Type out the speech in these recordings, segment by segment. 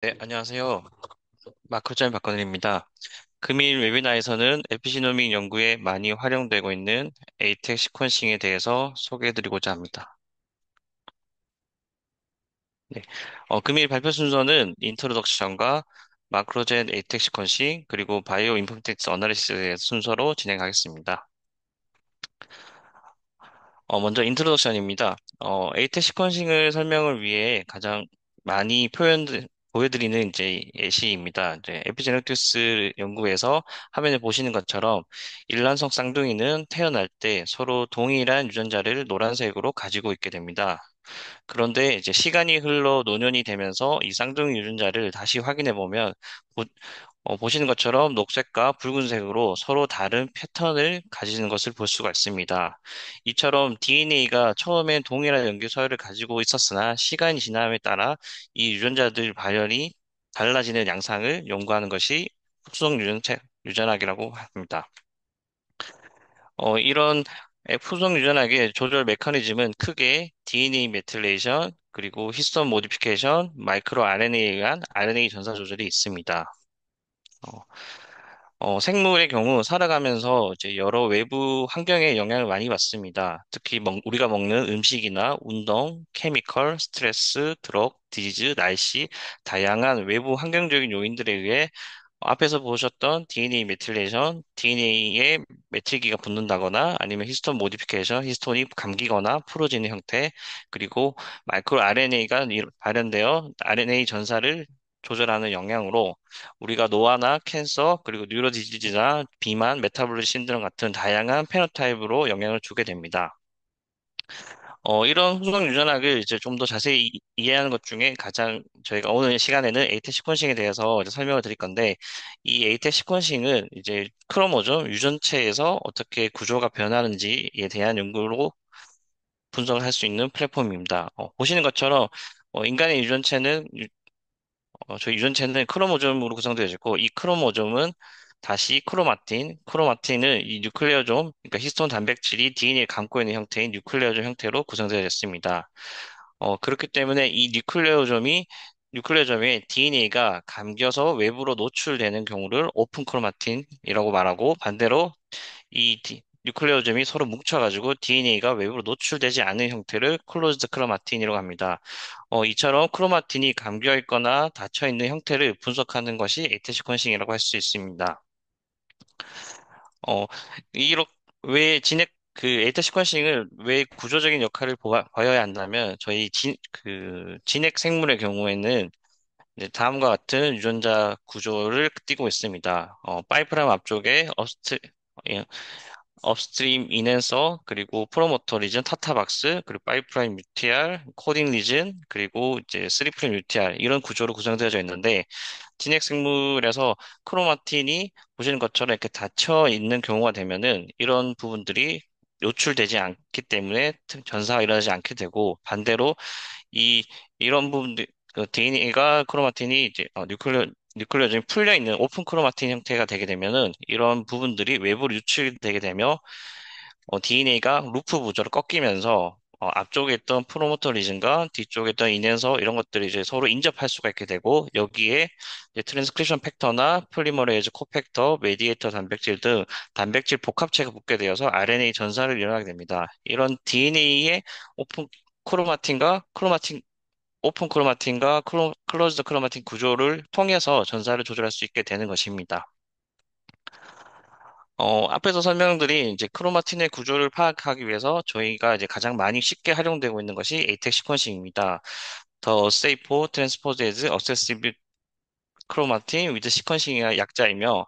네, 안녕하세요. 마크로자인 박건일입니다. 금일 웨비나에서는 에피지노믹 연구에 많이 활용되고 있는 에이텍 시퀀싱에 대해서 소개해드리고자 합니다. 네, 금일 발표 순서는 인트로덕션과 마크로젠 에이텍 시퀀싱, 그리고 바이오 인포메틱스 어나리시스의 순서로 진행하겠습니다. 먼저 인트로덕션입니다. 에이텍 시퀀싱을 설명을 위해 가장 많이 보여드리는 이제 예시입니다. 이제 에피제네틱스 연구에서 화면에 보시는 것처럼 일란성 쌍둥이는 태어날 때 서로 동일한 유전자를 노란색으로 가지고 있게 됩니다. 그런데 이제 시간이 흘러 노년이 되면서 이 쌍둥이 유전자를 다시 확인해 보면 보시는 것처럼 녹색과 붉은색으로 서로 다른 패턴을 가지는 것을 볼 수가 있습니다. 이처럼 DNA가 처음엔 동일한 염기 서열을 가지고 있었으나 시간이 지남에 따라 이 유전자들 발현이 달라지는 양상을 연구하는 것이 후속 유전학이라고 합니다. 이런 후속 유전학의 조절 메커니즘은 크게 DNA 메틸레이션, 그리고 히스톤 모디피케이션, 마이크로 RNA에 의한 RNA 전사 조절이 있습니다. 어, 생물의 경우 살아가면서 이제 여러 외부 환경의 영향을 많이 받습니다. 특히 우리가 먹는 음식이나 운동, 케미컬, 스트레스, 드럭, 디지즈, 날씨, 다양한 외부 환경적인 요인들에 의해 앞에서 보셨던 DNA 메틸레이션, DNA에 메틸기가 붙는다거나 아니면 히스톤 모디피케이션, 히스톤이 감기거나 풀어지는 형태, 그리고 마이크로 RNA가 발현되어 RNA 전사를 조절하는 영향으로 우리가 노화나 캔서, 그리고 뉴로 디지즈나 비만, 메타볼릭 신드롬 같은 다양한 페노타입으로 영향을 주게 됩니다. 이런 후속 유전학을 이제 좀 더 자세히 이해하는 것 중에 가장 저희가 오늘 시간에는 에이텍 시퀀싱에 대해서 이제 설명을 드릴 건데, 이 에이텍 시퀀싱은 이제 크로모좀 유전체에서 어떻게 구조가 변하는지에 대한 연구로 분석을 할 수 있는 플랫폼입니다. 보시는 것처럼 인간의 저희 유전체는 크로모점으로 구성되어 있고, 이 크로모점은 다시 크로마틴은 이 뉴클레오점, 그러니까 히스톤 단백질이 DNA를 감고 있는 형태인 뉴클레오점 형태로 구성되어 있습니다. 그렇기 때문에 이 뉴클레오점에 DNA가 감겨서 외부로 노출되는 경우를 오픈 크로마틴이라고 말하고, 반대로 뉴클레오점이 서로 뭉쳐가지고 DNA가 외부로 노출되지 않은 형태를 클로즈드 크로마틴이라고 합니다. 이처럼 크로마틴이 감겨 있거나 닫혀 있는 형태를 분석하는 것이 에이테 시퀀싱이라고 할 수 있습니다. 어, 이렇 에이테 시퀀싱을 왜 구조적인 역할을 보여야 한다면, 진핵 생물의 경우에는 이제 다음과 같은 유전자 구조를 띠고 있습니다. 5' 앞쪽에 예, 업스트림 인핸서, 그리고 프로모터 리전 타타박스, 그리고 5' UTR, 코딩 리전, 그리고 이제 3' UTR 이런 구조로 구성되어져 있는데, 진핵 생물에서 크로마틴이 보시는 것처럼 이렇게 닫혀 있는 경우가 되면은 이런 부분들이 노출되지 않기 때문에 전사가 일어나지 않게 되고, 반대로 이 이런 부분들 그 DNA가 크로마틴이 이제 뉴클레오즘이 풀려 있는 오픈 크로마틴 형태가 되게 되면은 이런 부분들이 외부로 유출되게 되며 DNA가 루프 구조로 꺾이면서 앞쪽에 있던 프로모터 리즌과 뒤쪽에 있던 인해서 이런 것들이 이제 서로 인접할 수가 있게 되고, 여기에 이제 트랜스크립션 팩터나 폴리머레이즈 코팩터, 메디에이터 단백질 등 단백질 복합체가 붙게 되어서 RNA 전사를 일어나게 됩니다. 이런 DNA의 오픈 크로마틴과 크로마틴 오픈 크로마틴과 클로즈드 크로마틴 구조를 통해서 전사를 조절할 수 있게 되는 것입니다. 앞에서 설명드린 이제 크로마틴의 구조를 파악하기 위해서 저희가 이제 가장 많이 쉽게 활용되고 있는 것이 에이텍 시퀀싱입니다. 더 세이포 트랜스포제즈 어세시브 크로마틴 위드 시퀀싱이 약자이며,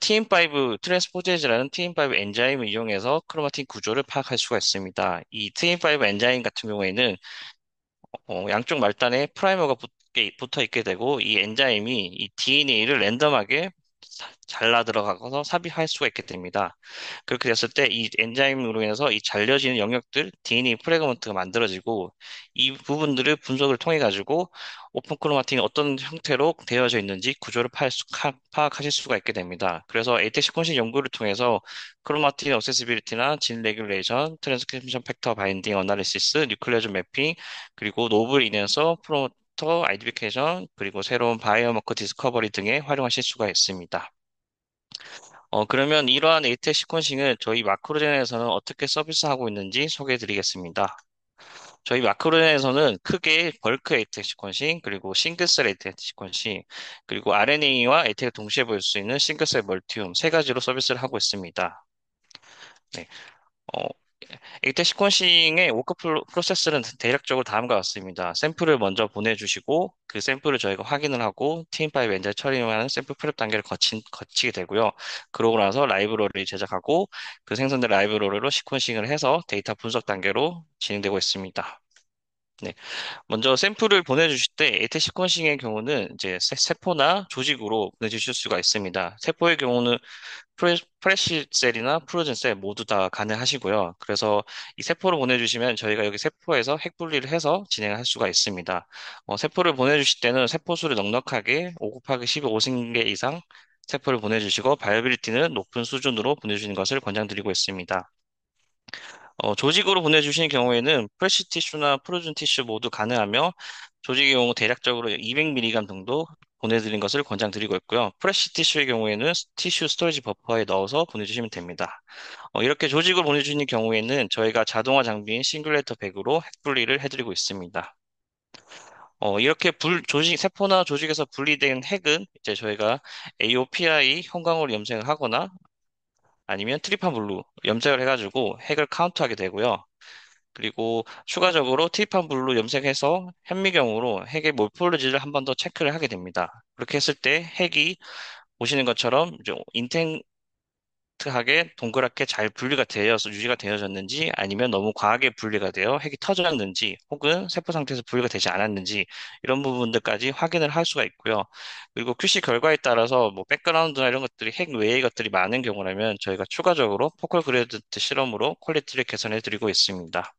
TM5 트랜스포제이즈라는 TM5 엔자임을 이용해서 크로마틴 구조를 파악할 수가 있습니다. 이 TM5 엔자임 같은 경우에는 양쪽 말단에 프라이머가 붙어 있게 되고, 이 엔자임이 이 DNA를 랜덤하게 잘라 들어가서 삽입할 수가 있게 됩니다. 그렇게 됐을 때 이 엔자임으로 인해서 이 잘려지는 영역들, DNA 프래그먼트가 만들어지고, 이 부분들을 분석을 통해 가지고 오픈 크로마틴이 어떤 형태로 되어져 있는지 구조를 파악하실 수가 있게 됩니다. 그래서 에이텍 시퀀싱 연구를 통해서 크로마틴 어세시빌리티나 진 레귤레이션, 트랜스크립션 팩터 바인딩 어나리시스, 뉴클레오즘 매핑, 그리고 노블 인해서 팩터 아이덴티피케이션, 그리고 새로운 바이오마커 디스커버리 등에 활용하실 수가 있습니다. 그러면 이러한 에이텍 시퀀싱을 저희 마크로젠에서는 어떻게 서비스하고 있는지 소개해 드리겠습니다. 저희 마크로젠에서는 크게 벌크 에이텍 시퀀싱, 그리고 싱글셀 에이텍 시퀀싱, 그리고 RNA와 에이텍을 동시에 볼 수 있는 싱글셀 멀티움 세 가지로 서비스를 하고 있습니다. 네. 어, 에이텍 시퀀싱의 프로세스는 대략적으로 다음과 같습니다. 샘플을 먼저 보내주시고 그 샘플을 저희가 확인을 하고 TM5 엔자임 처리하는 샘플 프랩 단계를 거치게 되고요. 그러고 나서 라이브러리를 제작하고 그 생성된 라이브러리로 시퀀싱을 해서 데이터 분석 단계로 진행되고 있습니다. 네. 먼저 샘플을 보내주실 때 에이텍 시퀀싱의 경우는 이제 세포나 조직으로 보내주실 수가 있습니다. 세포의 경우는 프레시셀이나 프로즌셀 모두 다 가능하시고요. 그래서 이 세포를 보내주시면 저희가 여기 세포에서 핵분리를 해서 진행할 수가 있습니다. 세포를 보내주실 때는 세포수를 넉넉하게 5 곱하기 15승계 이상 세포를 보내주시고 바이오빌리티는 높은 수준으로 보내주시는 것을 권장드리고 있습니다. 조직으로 보내주시는 경우에는 프레시 티슈나 프로즌 티슈 모두 가능하며 조직의 경우 대략적으로 200mg 정도 보내드린 것을 권장드리고 있고요. 프레시 티슈의 경우에는 티슈 스토리지 버퍼에 넣어서 보내주시면 됩니다. 이렇게 조직으로 보내주시는 경우에는 저희가 자동화 장비인 싱글레이터 백으로 핵 분리를 해드리고 있습니다. 이렇게 세포나 조직에서 분리된 핵은 이제 저희가 AOPI 형광으로 염색을 하거나 아니면 트리판 블루 염색을 해가지고 핵을 카운트하게 되고요. 그리고 추가적으로 트리판 블루 염색해서 현미경으로 핵의 몰폴로지를 한 번 더 체크를 하게 됩니다. 그렇게 했을 때 핵이 보시는 것처럼 이제 인텐트하게 동그랗게 잘 분리가 되어서 유지가 되어졌는지 아니면 너무 과하게 분리가 되어 핵이 터졌는지 혹은 세포 상태에서 분리가 되지 않았는지 이런 부분들까지 확인을 할 수가 있고요. 그리고 QC 결과에 따라서 뭐 백그라운드나 이런 것들이 핵 외의 것들이 많은 경우라면 저희가 추가적으로 포컬 그레이디యం트 실험으로 퀄리티를 개선해 드리고 있습니다.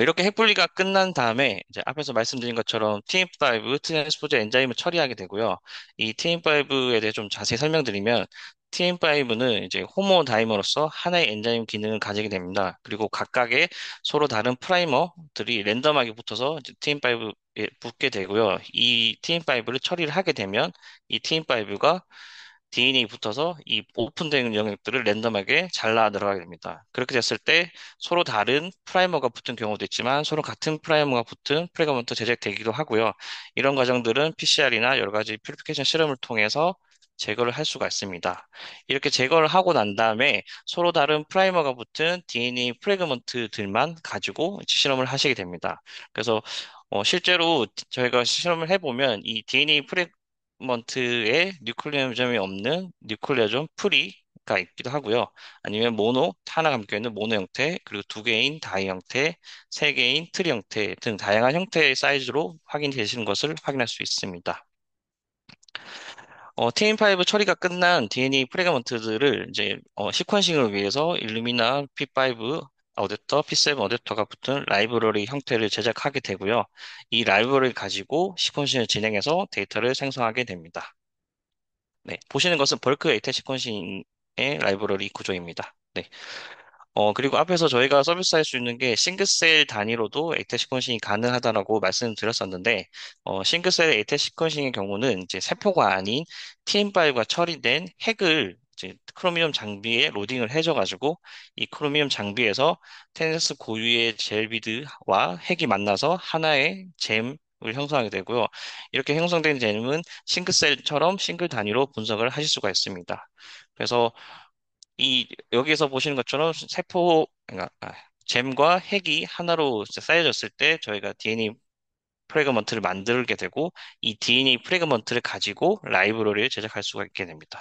이렇게 핵분리가 끝난 다음에 이제 앞에서 말씀드린 것처럼 TM5 트랜스포즈 엔자임을 처리하게 되고요. 이 TM5에 대해 좀 자세히 설명드리면 TM5는 이제 호모다이머로서 하나의 엔자임 기능을 가지게 됩니다. 그리고 각각의 서로 다른 프라이머들이 랜덤하게 붙어서 TM5에 붙게 되고요. 이 TM5를 처리를 하게 되면 이 TM5가 DNA 붙어서 이 오픈된 영역들을 랜덤하게 잘라 들어가게 됩니다. 그렇게 됐을 때 서로 다른 프라이머가 붙은 경우도 있지만 서로 같은 프라이머가 붙은 프래그먼트 제작되기도 하고요. 이런 과정들은 PCR이나 여러 가지 퓨리피케이션 실험을 통해서 제거를 할 수가 있습니다. 이렇게 제거를 하고 난 다음에 서로 다른 프라이머가 붙은 DNA 프래그먼트들만 가지고 실험을 하시게 됩니다. 그래서 실제로 저희가 실험을 해보면 이 DNA 프래그먼트에 뉴클리오점이 없는 뉴클리오점 프리가 있기도 하고요. 아니면 하나 감겨 있는 모노 형태, 그리고 두 개인 다이 형태, 세 개인 트리 형태 등 다양한 형태의 사이즈로 확인되시는 것을 확인할 수 있습니다. TM5 처리가 끝난 DNA 프래그먼트들을 이제 시퀀싱을 위해서 일루미나 P5 어댑터, P7 어댑터가 붙은 라이브러리 형태를 제작하게 되고요. 이 라이브러리를 가지고 시퀀싱을 진행해서 데이터를 생성하게 됩니다. 네, 보시는 것은 벌크 에이테 시퀀싱의 라이브러리 구조입니다. 네. 그리고 앞에서 저희가 서비스할 수 있는 게 싱글셀 단위로도 에이테 시퀀싱이 가능하다라고 말씀드렸었는데, 싱글셀 에이테 시퀀싱의 경우는 이제 세포가 아닌 TM5가 처리된 핵을 이제 크로미움 장비에 로딩을 해줘가지고 이 크로미움 장비에서 테네스 고유의 젤비드와 핵이 만나서 하나의 잼을 형성하게 되고요. 이렇게 형성된 잼은 싱글셀처럼 싱글 단위로 분석을 하실 수가 있습니다. 그래서 여기에서 보시는 것처럼 그러니까, 잼과 핵이 하나로 이제 쌓여졌을 때 저희가 DNA 프래그먼트를 만들게 되고 이 DNA 프래그먼트를 가지고 라이브러리를 제작할 수가 있게 됩니다.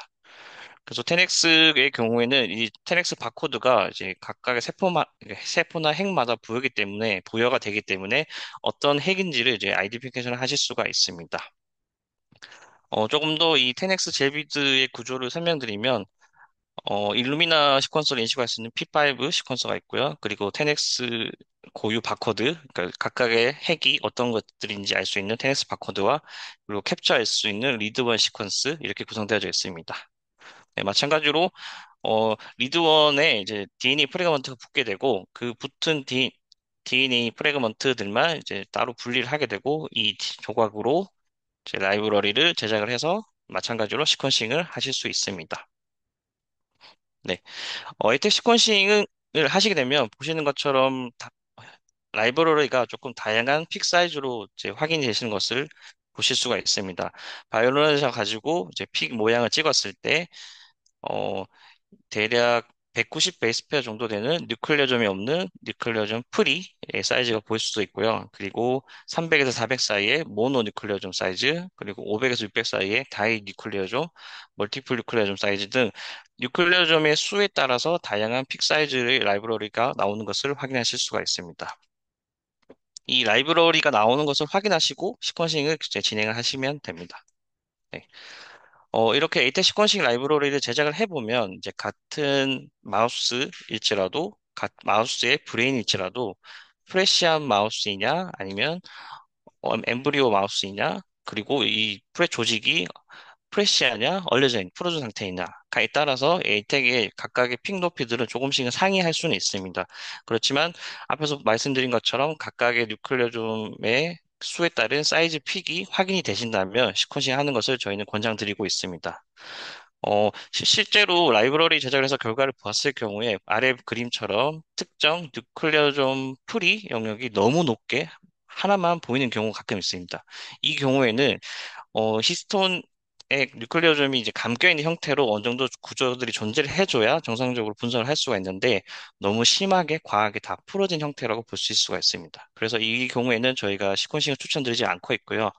그래서 테넥스의 경우에는 이 테넥스 바코드가 이제 각각의 세포나 핵마다 부여가 되기 때문에 어떤 핵인지를 이제 아이덴티피케이션을 하실 수가 있습니다. 조금 더 이 테넥스 젤비드의 구조를 설명드리면 일루미나 시퀀서를 인식할 수 있는 P5 시퀀서가 있고요. 그리고 10X 고유 바코드, 그러니까 각각의 핵이 어떤 것들인지 알 수 있는 10X 바코드와 그리고 캡처할 수 있는 리드원 시퀀스 이렇게 구성되어져 있습니다. 네, 마찬가지로 리드원에 이제 DNA 프래그먼트가 붙게 되고 그 붙은 DNA 프래그먼트들만 이제 따로 분리를 하게 되고 이 조각으로 이제 라이브러리를 제작을 해서 마찬가지로 시퀀싱을 하실 수 있습니다. 네. 에이텍 시퀀싱을 하시게 되면 보시는 것처럼 라이브러리가 조금 다양한 픽 사이즈로 이제 확인이 되시는 것을 보실 수가 있습니다. 바이오로에서 가지고 이제 픽 모양을 찍었을 때, 어, 대략 190 베이스 페어 정도 되는 뉴클리오점이 없는 뉴클리오점 프리의 사이즈가 보일 수도 있고요. 그리고 300에서 400 사이의 모노 뉴클리오점 사이즈, 그리고 500에서 600 사이의 다이 뉴클리오점, 멀티플 뉴클리오점 사이즈 등 뉴클리오점의 수에 따라서 다양한 픽 사이즈의 라이브러리가 나오는 것을 확인하실 수가 있습니다. 이 라이브러리가 나오는 것을 확인하시고 시퀀싱을 이제 진행을 하시면 됩니다. 네. 이렇게 에이텍 시퀀싱 라이브러리를 제작을 해보면 이제 같은 마우스일지라도 마우스의 브레인일지라도 프레시한 마우스이냐 아니면 엠브리오 마우스이냐 그리고 이 프레 조직이 프레시하냐 얼려져 있는 풀어진 상태이냐에 따라서 에이텍의 각각의 픽 높이들은 조금씩은 상이할 수는 있습니다. 그렇지만 앞에서 말씀드린 것처럼 각각의 뉴클리오즘의 수에 따른 사이즈 픽이 확인이 되신다면 시퀀싱 하는 것을 저희는 권장드리고 있습니다. 실제로 라이브러리 제작을 해서 결과를 보았을 경우에 아래 그림처럼 특정 뉴클리오좀 풀이 영역이 너무 높게 하나만 보이는 경우가 가끔 있습니다. 이 경우에는 히스톤의 뉴클리오점이 이제 감겨있는 형태로 어느 정도 구조들이 존재를 해줘야 정상적으로 분석을 할 수가 있는데 너무 심하게 과하게 다 풀어진 형태라고 볼 수 있을 수가 있습니다. 그래서 이 경우에는 저희가 시퀀싱을 추천드리지 않고 있고요.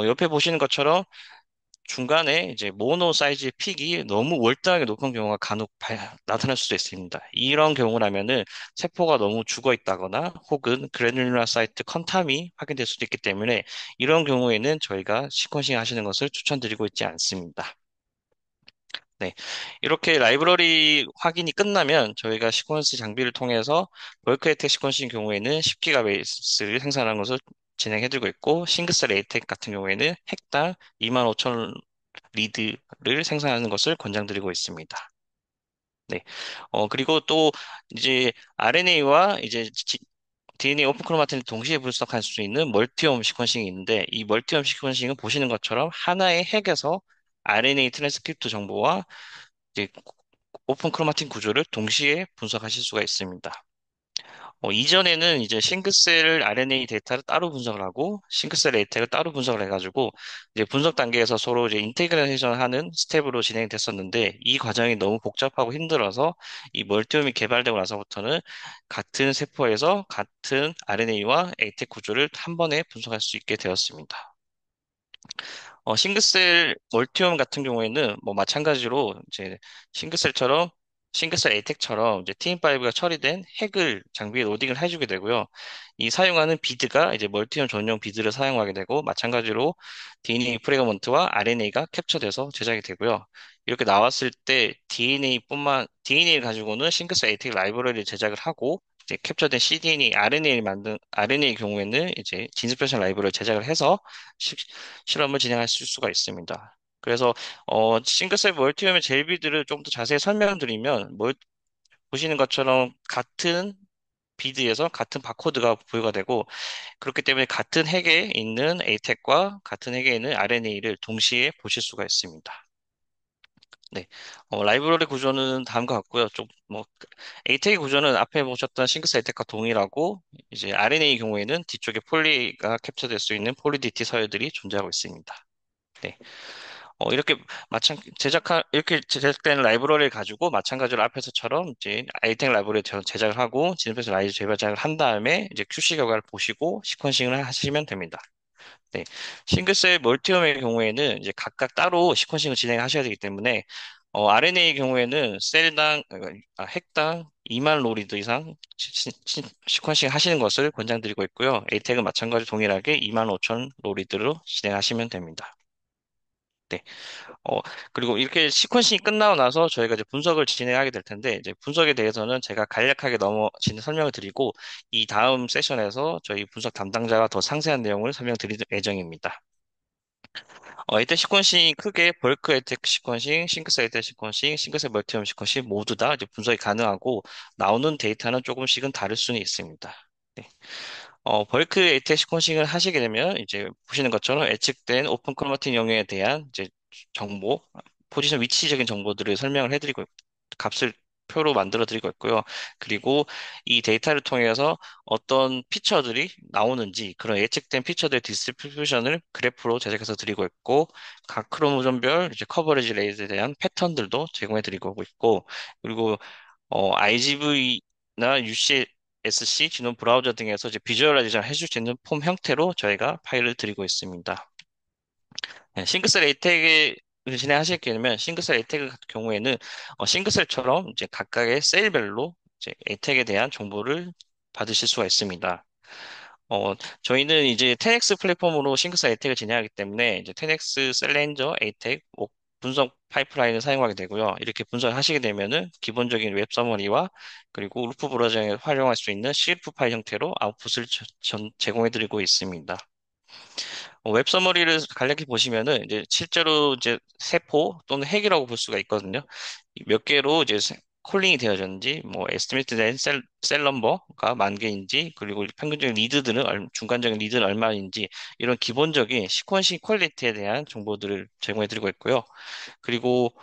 옆에 보시는 것처럼 중간에 이제 모노 사이즈의 픽이 너무 월등하게 높은 경우가 간혹 나타날 수도 있습니다. 이런 경우라면은 세포가 너무 죽어 있다거나 혹은 그래놀라 사이트 컨탐이 확인될 수도 있기 때문에 이런 경우에는 저희가 시퀀싱 하시는 것을 추천드리고 있지 않습니다. 네. 이렇게 라이브러리 확인이 끝나면 저희가 시퀀스 장비를 통해서 벌크 혜택 시퀀스인 경우에는 10기가 베이스를 생산하는 것을 진행해드리고 있고 싱글셀 에이텍 같은 경우에는 핵당 25,000 리드를 생산하는 것을 권장드리고 있습니다. 네. 그리고 또 이제 RNA와 이제 DNA 오픈 크로마틴을 동시에 분석할 수 있는 멀티옴 시퀀싱이 있는데 이 멀티옴 시퀀싱은 보시는 것처럼 하나의 핵에서 RNA 트랜스크립트 정보와 이제 오픈 크로마틴 구조를 동시에 분석하실 수가 있습니다. 이전에는 이제 싱글셀 RNA 데이터를 따로 분석을 하고 싱글셀 에이텍을 따로 분석을 해가지고 이제 분석 단계에서 서로 이제 인테그레이션 하는 스텝으로 진행됐었는데 이 과정이 너무 복잡하고 힘들어서 이 멀티옴이 개발되고 나서부터는 같은 세포에서 같은 RNA와 에이텍 구조를 한 번에 분석할 수 있게 되었습니다. 싱글셀 멀티옴 같은 경우에는 뭐 마찬가지로 이제 싱글셀처럼 싱글셀 에이텍처럼 이제 TM5가 처리된 핵을 장비에 로딩을 해주게 되고요. 이 사용하는 비드가 이제 멀티옴 전용 비드를 사용하게 되고 마찬가지로 DNA 프래그먼트와 RNA가 캡처돼서 제작이 되고요. 이렇게 나왔을 때 DNA를 가지고는 싱글셀 에이텍 라이브러리를 제작을 하고 이제 캡처된 cDNA, RNA의 경우에는 이제 진스페셜 라이브러리를 제작을 해서 실험을 진행하실 수가 있습니다. 그래서 싱글셀 멀티홈의 젤비들을 좀 더 자세히 설명드리면 보시는 것처럼 같은 비드에서 같은 바코드가 부여가 되고 그렇기 때문에 같은 핵에 있는 ATAC과 같은 핵에 있는 RNA를 동시에 보실 수가 있습니다. 네, 라이브러리 구조는 다음과 같고요. ATAC 구조는 앞에 보셨던 싱글셀 ATAC과 동일하고 이제 RNA 경우에는 뒤쪽에 폴리가 캡처될 수 있는 폴리DT 서열들이 존재하고 있습니다. 네. 이렇게 제작된 라이브러리를 가지고 마찬가지로 앞에서처럼 이제 아이템 라이브러리 제작을 하고 진입해서 라이브 제작을 한 다음에 이제 QC 결과를 보시고 시퀀싱을 하시면 됩니다. 네. 싱글셀 멀티홈의 경우에는 이제 각각 따로 시퀀싱을 진행하셔야 되기 때문에 RNA의 경우에는 핵당 2만 로리드 이상 시퀀싱 하시는 것을 권장드리고 있고요. 에이텍은 마찬가지로 동일하게 2만 5천 로리드로 진행하시면 됩니다. 네. 어, 그리고 이렇게 시퀀싱이 끝나고 나서 저희가 이제 분석을 진행하게 될 텐데, 이제 분석에 대해서는 제가 간략하게 설명을 드리고, 이 다음 세션에서 저희 분석 담당자가 더 상세한 내용을 설명드릴 예정입니다. 에이텍 시퀀싱이 크게 벌크 에이텍 시퀀싱, 싱글셀 에이텍 시퀀싱, 싱글셀 멀티홈 시퀀싱 모두 다 이제 분석이 가능하고, 나오는 데이터는 조금씩은 다를 수는 있습니다. 네. 벌크 에이텍 시퀀싱을 하시게 되면 이제 보시는 것처럼 예측된 오픈 크로마틴 영역에 대한 이제 정보, 포지션 위치적인 정보들을 설명을 해드리고 값을 표로 만들어 드리고 있고요. 그리고 이 데이터를 통해서 어떤 피처들이 나오는지 그런 예측된 피처들의 디스트리뷰션을 그래프로 제작해서 드리고 있고 각 크로모존별 이제 커버리지 레이트에 대한 패턴들도 제공해 드리고 있고 그리고 IGV나 UCSC, 지노 브라우저 등에서 이제 비주얼라이제이션 해줄 수 있는 폼 형태로 저희가 파일을 드리고 있습니다. 네, 싱글셀 에이텍을 진행하실 경우면 싱글셀 에이텍 같은 경우에는 싱글셀처럼 이제 각각의 셀별로 이제 에이텍에 대한 정보를 받으실 수가 있습니다. 저희는 이제 10X 플랫폼으로 싱글셀 에이텍을 진행하기 때문에 이제 10X 셀렌저 에이텍 분석 파이프라인을 사용하게 되고요. 이렇게 분석을 하시게 되면은 기본적인 웹 서머리와 그리고 루프 브라우저에 활용할 수 있는 CF 파일 형태로 아웃풋을 제공해 드리고 있습니다. 웹 서머리를 간략히 보시면은 이제 실제로 이제 세포 또는 핵이라고 볼 수가 있거든요. 몇 개로 이제 콜링이 되어졌는지, 뭐 에스티메이트 된 셀 넘버가 만 개인지, 그리고 평균적인 리드들은 중간적인 리드는 얼마인지 이런 기본적인 시퀀싱 퀄리티에 대한 정보들을 제공해드리고 있고요. 그리고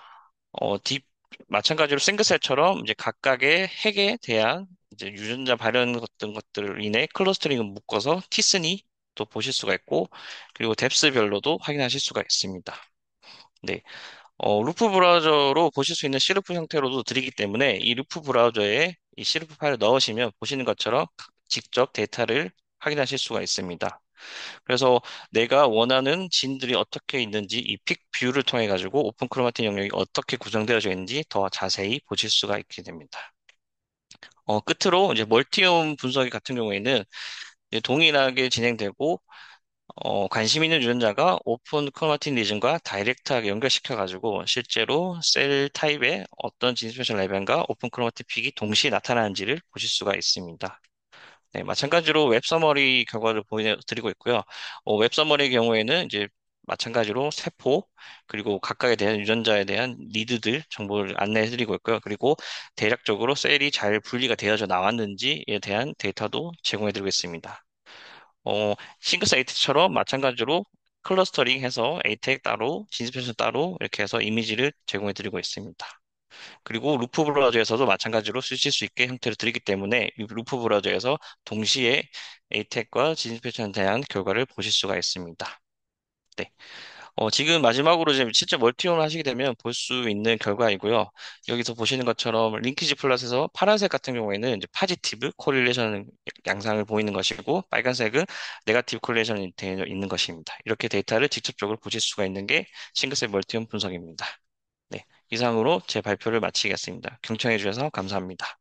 딥 마찬가지로 싱글셀처럼 이제 각각의 핵에 대한 이제 유전자 발현 같은 것들을 인해 클러스터링을 묶어서 티스니 또 보실 수가 있고 그리고 뎁스별로도 확인하실 수가 있습니다. 네. 루프 브라우저로 보실 수 있는 시르프 형태로도 드리기 때문에 이 루프 브라우저에 이 시르프 파일을 넣으시면 보시는 것처럼 직접 데이터를 확인하실 수가 있습니다. 그래서 내가 원하는 진들이 어떻게 있는지 이 픽 뷰를 통해 가지고 오픈 크로마틴 영역이 어떻게 구성되어져 있는지 더 자세히 보실 수가 있게 됩니다. 끝으로 이제 멀티옴 분석기 같은 경우에는 이제 동일하게 진행되고 관심 있는 유전자가 오픈 크로마틴 리즌과 다이렉트하게 연결시켜가지고 실제로 셀 타입의 어떤 진스페셜 레벨과 오픈 크로마틴 픽이 동시에 나타나는지를 보실 수가 있습니다. 네, 마찬가지로 웹 서머리 결과를 보여드리고 있고요. 웹 서머리의 경우에는 이제 마찬가지로 세포, 그리고 각각에 대한 유전자에 대한 리드들 정보를 안내해드리고 있고요. 그리고 대략적으로 셀이 잘 분리가 되어져 나왔는지에 대한 데이터도 제공해드리고 있습니다. 싱글스 에이텍처럼 마찬가지로 클러스터링 해서 에이텍 따로, 진스페이션 따로 이렇게 해서 이미지를 제공해드리고 있습니다. 그리고 루프 브라우저에서도 마찬가지로 쓰실 수 있게 형태를 드리기 때문에 이 루프 브라우저에서 동시에 에이텍과 진스페이션에 대한 결과를 보실 수가 있습니다. 네. 지금 마지막으로 지금 실제 멀티홈을 하시게 되면 볼 수 있는 결과이고요. 여기서 보시는 것처럼 링키지 플러스에서 파란색 같은 경우에는 이제 파지티브 코릴레이션 양상을 보이는 것이고 빨간색은 네가티브 코릴레이션이 되어 있는 것입니다. 이렇게 데이터를 직접적으로 보실 수가 있는 게 싱글셀 멀티홈 분석입니다. 네. 이상으로 제 발표를 마치겠습니다. 경청해 주셔서 감사합니다.